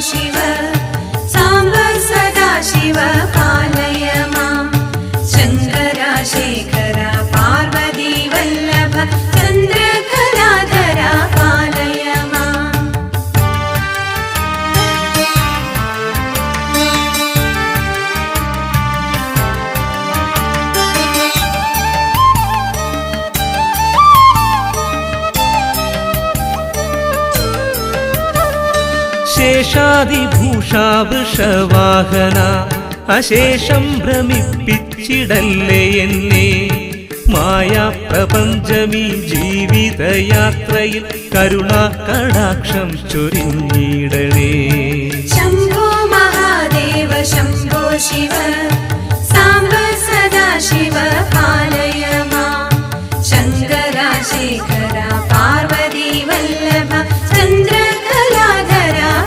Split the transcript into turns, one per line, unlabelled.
शिव साम्ब सदा शिव पालय माम् शङ्करा शेखरा पार्वती वल्लभ चन्द्रकलाधरा पालय माम्
शेषादिभूषा वृषवाहना अशेषं भ्रमिപ്പിച്ചിടല്ലേ എന്നെ മായാപ്രപഞ്ചമീ ജീവിതയാത്രയിൽ കരുണാകടാക്ഷം ചൊരിഞ്ഞിടണേ.